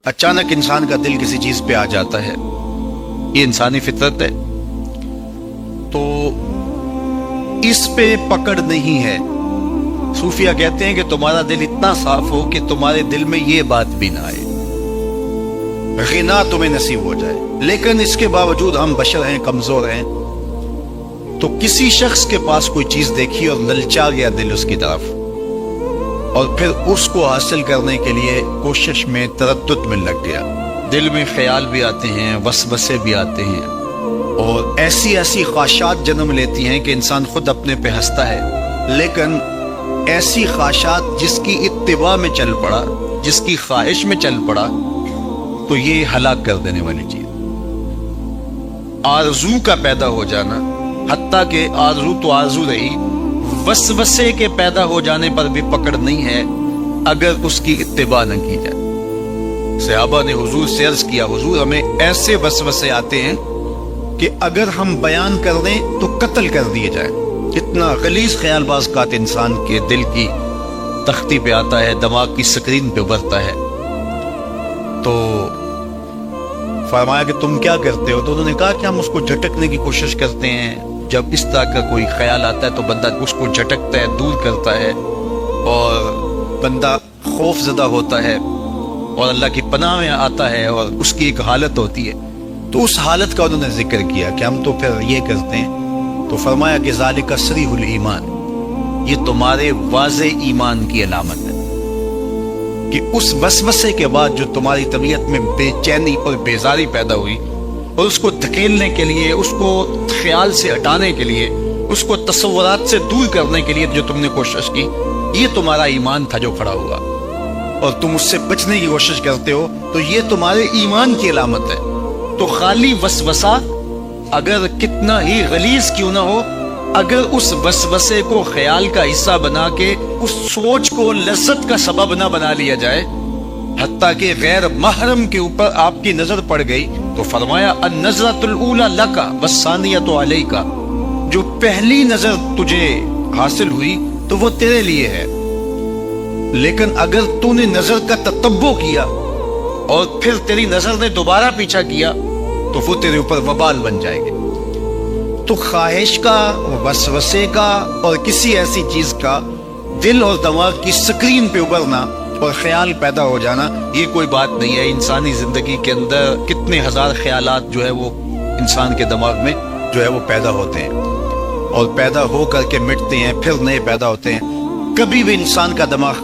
اچانک انسان کا دل کسی چیز پہ آ جاتا ہے، یہ انسانی فطرت ہے، تو اس پہ پکڑ نہیں ہے۔ صوفیہ کہتے ہیں کہ تمہارا دل اتنا صاف ہو کہ تمہارے دل میں یہ بات بھی نہ آئے، غنا تمہیں نصیب ہو جائے، لیکن اس کے باوجود ہم بشر ہیں، کمزور ہیں، تو کسی شخص کے پاس کوئی چیز دیکھی اور للچا گیا دل اس کی طرف، اور پھر اس کو حاصل کرنے کے لیے کوشش میں تردد میں لگ گیا۔ دل میں خیال بھی آتے ہیں، وسوسے بھی آتے ہیں، اور ایسی خواہشات جنم لیتی ہیں کہ انسان خود اپنے پہ ہنستا ہے، لیکن ایسی خواہشات جس کی اتباع میں چل پڑا، جس کی خواہش میں چل پڑا، تو یہ ہلاک کر دینے والی چیز۔ آرزو کا پیدا ہو جانا، حتیٰ کہ آرزو تو آرزو رہی، وسوسے کے پیدا ہو جانے پر بھی پکڑ نہیں ہے اگر اس کی اتباع نہ کی جائے۔ صحابہ نے حضور سے عرض کیا، حضور ہمیں ایسے وسوسے آتے ہیں کہ اگر ہم بیان کر دیں تو قتل کر دیے جائیں۔ اتنا غلیظ خیال باز قات انسان کے دل کی تختی پہ آتا ہے، دماغ کی سکرین پہ ابھرتا ہے۔ تو فرمایا کہ تم کیا کرتے ہو؟ تو انہوں نے کہا کہ ہم اس کو جھٹکنے کی کوشش کرتے ہیں، جب اس طرح کا کوئی خیال آتا ہے تو بندہ اس کو جھٹکتا ہے، دور کرتا ہے، اور بندہ خوف زدہ ہوتا ہے اور اللہ کی پناہ میں آتا ہے، اور اس کی ایک حالت ہوتی ہے۔ تو اس حالت کا انہوں نے ذکر کیا کہ ہم تو پھر یہ کرتے ہیں۔ تو فرمایا کہ ذالک صریح الایمان، یہ تمہارے واضح ایمان کی علامت ہے کہ اس وسوسے کے بعد جو تمہاری طبیعت میں بے چینی اور بیزاری پیدا ہوئی، اور اس کو دھکیلنے کے لیے، اس کو خیال سے ہٹانے کے لیے، اس کو تصورات سے دور کرنے کے لیے جو تم نے کوشش کی، یہ تمہارا ایمان تھا جو کھڑا ہوا، اور تم اس سے بچنے کی کوشش کرتے ہو، تو یہ تمہارے ایمان کی علامت ہے۔ تو خالی وسوسہ اگر کتنا ہی غلیظ کیوں نہ ہو، اگر اس وسوسے کو خیال کا حصہ بنا کے اس سوچ کو لذت کا سبب نہ بنا لیا جائے، حتیٰ کہ غیر محرم کے اوپر آپ کی نظر پڑ گئی، تو فرمایا النظرۃ الاولی لک والثانیۃ علیک، جو پہلی نظر تجھے حاصل ہوئی تو وہ تیرے لیے ہے، لیکن اگر تو نے نظر کا تتبع کیا اور پھر تیری نظر نے دوبارہ پیچھا کیا تو وہ تیرے اوپر وبال بن جائے گی۔ تو خواہش کا، وسوسے کا، اور کسی ایسی چیز کا دل اور دماغ کی سکرین پہ ابھرنا اور خیال پیدا ہو جانا، یہ کوئی بات نہیں ہے۔ انسانی زندگی کے اندر کتنے ہزار خیالات جو ہے وہ انسان کے دماغ میں جو ہے وہ پیدا ہوتے ہیں، اور پیدا ہو کر کے مٹتے ہیں، پھر نئے پیدا ہوتے ہیں۔ کبھی بھی انسان کا دماغ